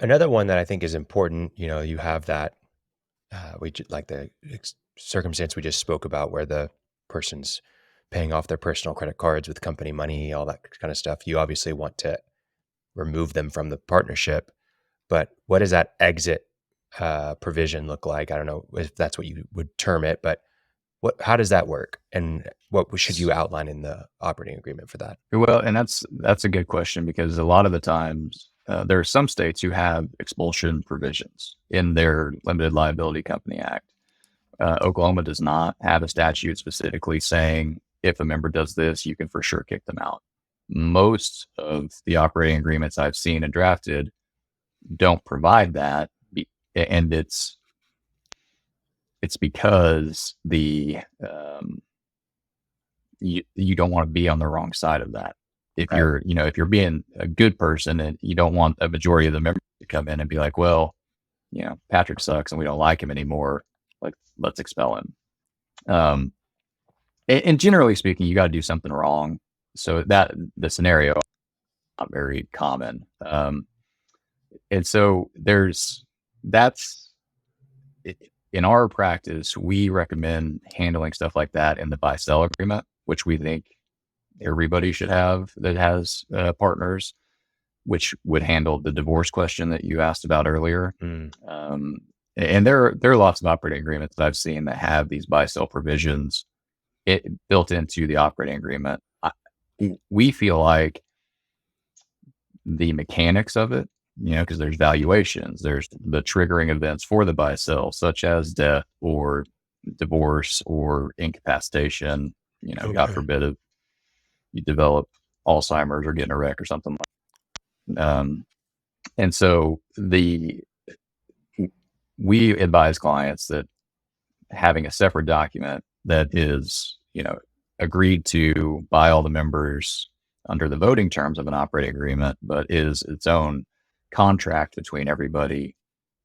Another one that I think is important, you have that like the circumstance we just spoke about where the person's paying off their personal credit cards with company money, all that kind of stuff. You obviously want to remove them from the partnership, but what does that exit provision look like? I don't know if that's what you would term it, but how does that work? And what should you outline in the operating agreement for that? Well, and that's a good question because a lot of the times there are some states who have expulsion provisions in their Limited Liability Company Act. Oklahoma does not have a statute specifically saying if a member does this, you can for sure kick them out. Most of the operating agreements I've seen and drafted don't provide that, and it's because you don't want to be on the wrong side of that. If Right. if you're being a good person and you don't want a majority of the members to come in and be like, well, Patrick sucks and we don't like him anymore. Like, let's expel him. And generally speaking, you got to do something wrong. So that the scenario is not very common. And so in our practice, we recommend handling stuff like that in the buy-sell agreement, which we think everybody should have that has partners, which would handle the divorce question that you asked about earlier. And there are lots of operating agreements that I've seen that have these buy-sell provisions built into the operating agreement. We feel like the mechanics of it, because there's valuations, there's the triggering events for the buy-sell, such as death or divorce or incapacitation. God forbid if you develop Alzheimer's or get in a wreck or something like that. And so we advise clients that having a separate document that is, agreed to by all the members under the voting terms of an operating agreement, but is its own contract between everybody,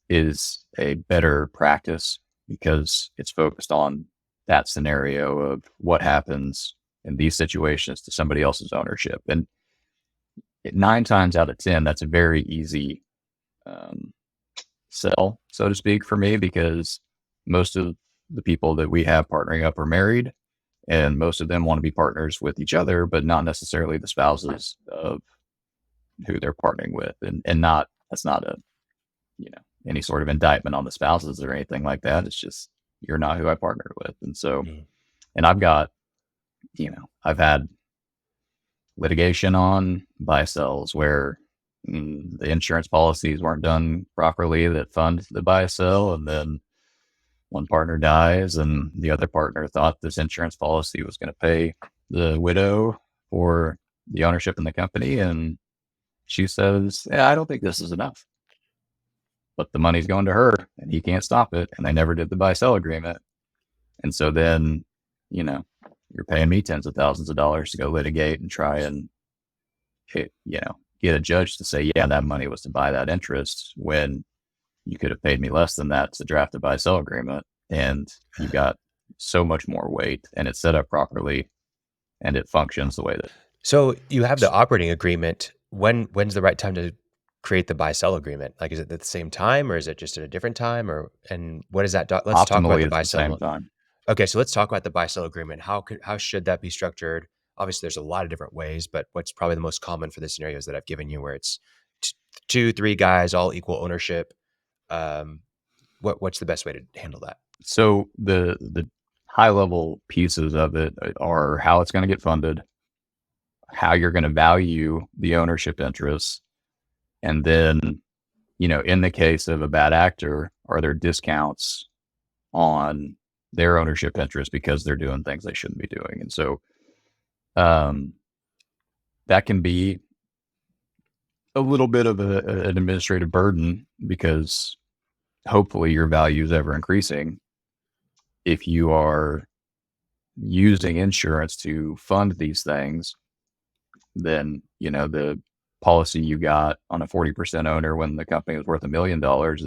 is a better practice because it's focused on that scenario of what happens in these situations to somebody else's ownership. And 9 times out of 10, that's a very easy sell, so to speak, for me, because most of the people that we have partnering up are married, and most of them want to be partners with each other, but not necessarily the spouses of who they're partnering with. And that's not a, any sort of indictment on the spouses or anything like that. It's just, you're not who I partnered with. And so, and I've got, I've had litigation on buy-sells where the insurance policies weren't done properly that fund the buy-sell, and then one partner dies and the other partner thought this insurance policy was going to pay the widow for the ownership in the company, and she says, yeah, I don't think this is enough, but the money's going to her and he can't stop it, and they never did the buy-sell agreement. And so then you're paying me tens of thousands of dollars to go litigate and try and get a judge to say, yeah, that money was to buy that interest, when you could have paid me less than that to draft a buy-sell agreement, and you got so much more weight, and it's set up properly, and it functions the way that. So you have the operating agreement. When's the right time to create the buy-sell agreement? Like, is it at the same time, or is it just at a different time, and what is that? Let's talk about Optimally, the it's the same buy-sell. time. Okay, so let's talk about the buy-sell agreement. How should that be structured? Obviously, there's a lot of different ways, but what's probably the most common for the scenarios that I've given you, where it's 2, 3 guys, all equal ownership? What's the best way to handle that? So the high level pieces of it are how it's going to get funded, how you're going to value the ownership interests, and then, in the case of a bad actor, are there discounts on their ownership interest because they're doing things they shouldn't be doing? And so that can be a little bit of an administrative burden, because hopefully your value is ever increasing if you are using insurance to fund these things. Then the policy you got on a 40% owner when the company is worth $1 million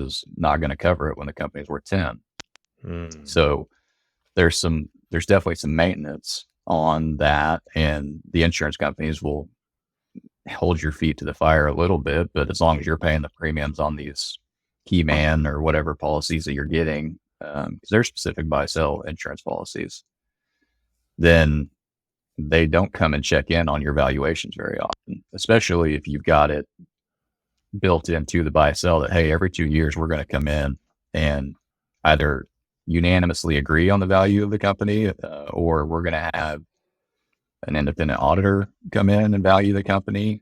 is not going to cover it when the company is worth 10. So there's definitely some maintenance on that, and the insurance companies will hold your feet to the fire a little bit, but as long as you're paying the premiums on these key man or whatever policies that you're getting, because they're specific buy sell insurance policies, then they don't come and check in on your valuations very often, especially if you've got it built into the buy sell that, hey, every 2 years we're going to come in and either unanimously agree on the value of the company, or we're going to have an independent auditor come in and value the company.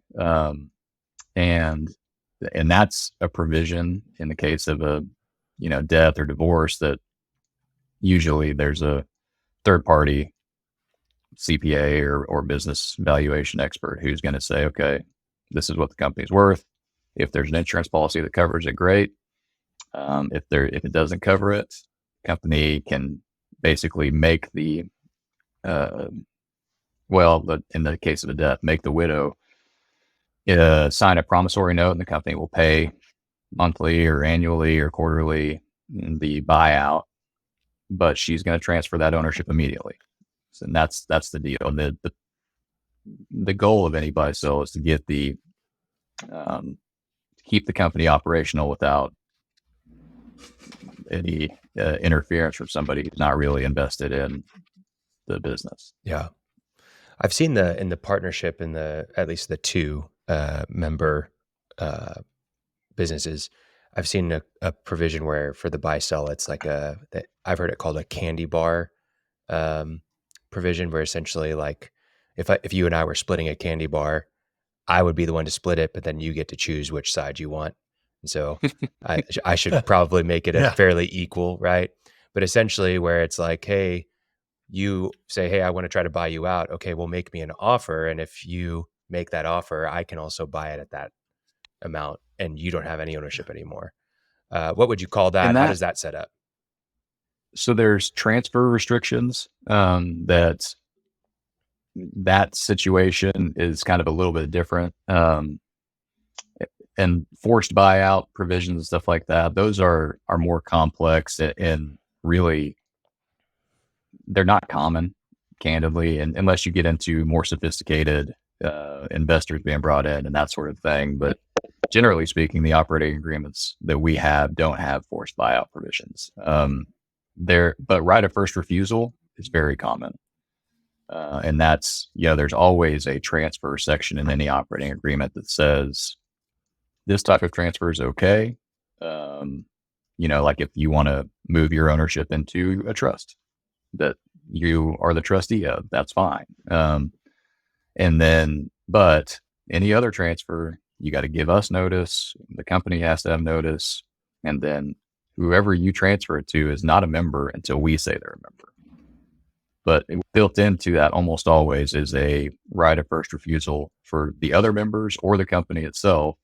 And that's a provision in the case of a, death or divorce, that usually there's a third party CPA or business valuation expert who's going to say, okay, this is what the company's worth. If there's an insurance policy that covers it, great. If it doesn't cover it, company can basically make the but in the case of a death, make the widow sign a promissory note, and the company will pay monthly or annually or quarterly the buyout, but she's going to transfer that ownership immediately. And that's the deal. And the goal of any buy sell is to get keep the company operational without any interference from somebody who's not really invested in the business. Yeah. I've seen in the partnership, in at least the two member businesses, I've seen a provision where for the buy sell, it's like I've heard it called a candy bar provision, where essentially, like, if you and I were splitting a candy bar, I would be the one to split it, but then you get to choose which side you want. And so I should probably make it a fairly equal, right? But essentially, where it's like, hey, you say, hey, I want to try to buy you out. Okay, well, make me an offer. And if you make that offer, I can also buy it at that amount, and you don't have any ownership anymore. What would you call that? And How does that set up? So there's transfer restrictions, that situation is kind of a little bit different. And forced buyout provisions and stuff like that, those are more complex, and really they're not common, candidly, and unless you get into more sophisticated investors being brought in and that sort of thing. But generally speaking, the operating agreements that we have don't have forced buyout provisions. But right of first refusal is very common. And that's, there's always a transfer section in any operating agreement that says this type of transfer is okay. Like if you want to move your ownership into a trust that you are the trustee of, that's fine. But any other transfer, you got to give us notice. The company has to have notice. And then whoever you transfer it to is not a member until we say they're a member. But built into that almost always is a right of first refusal for the other members or the company itself.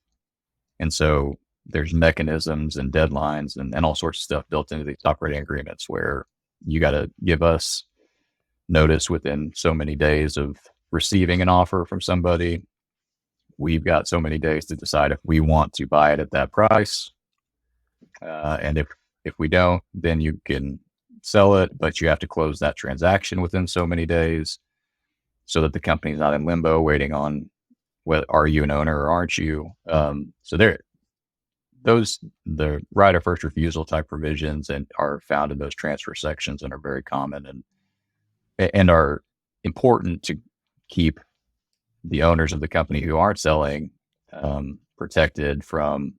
And so there's mechanisms and deadlines and all sorts of stuff built into these operating agreements where you got to give us notice within so many days of receiving an offer from somebody. We've got so many days to decide if we want to buy it at that price. And if we don't, then you can sell it, but you have to close that transaction within so many days so that the company's not in limbo waiting on whether are you an owner or aren't you. So the right of first refusal type provisions and are found in those transfer sections and are very common and are important to keep the owners of the company who aren't selling protected from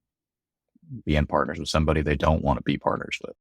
being partners with somebody they don't want to be partners with.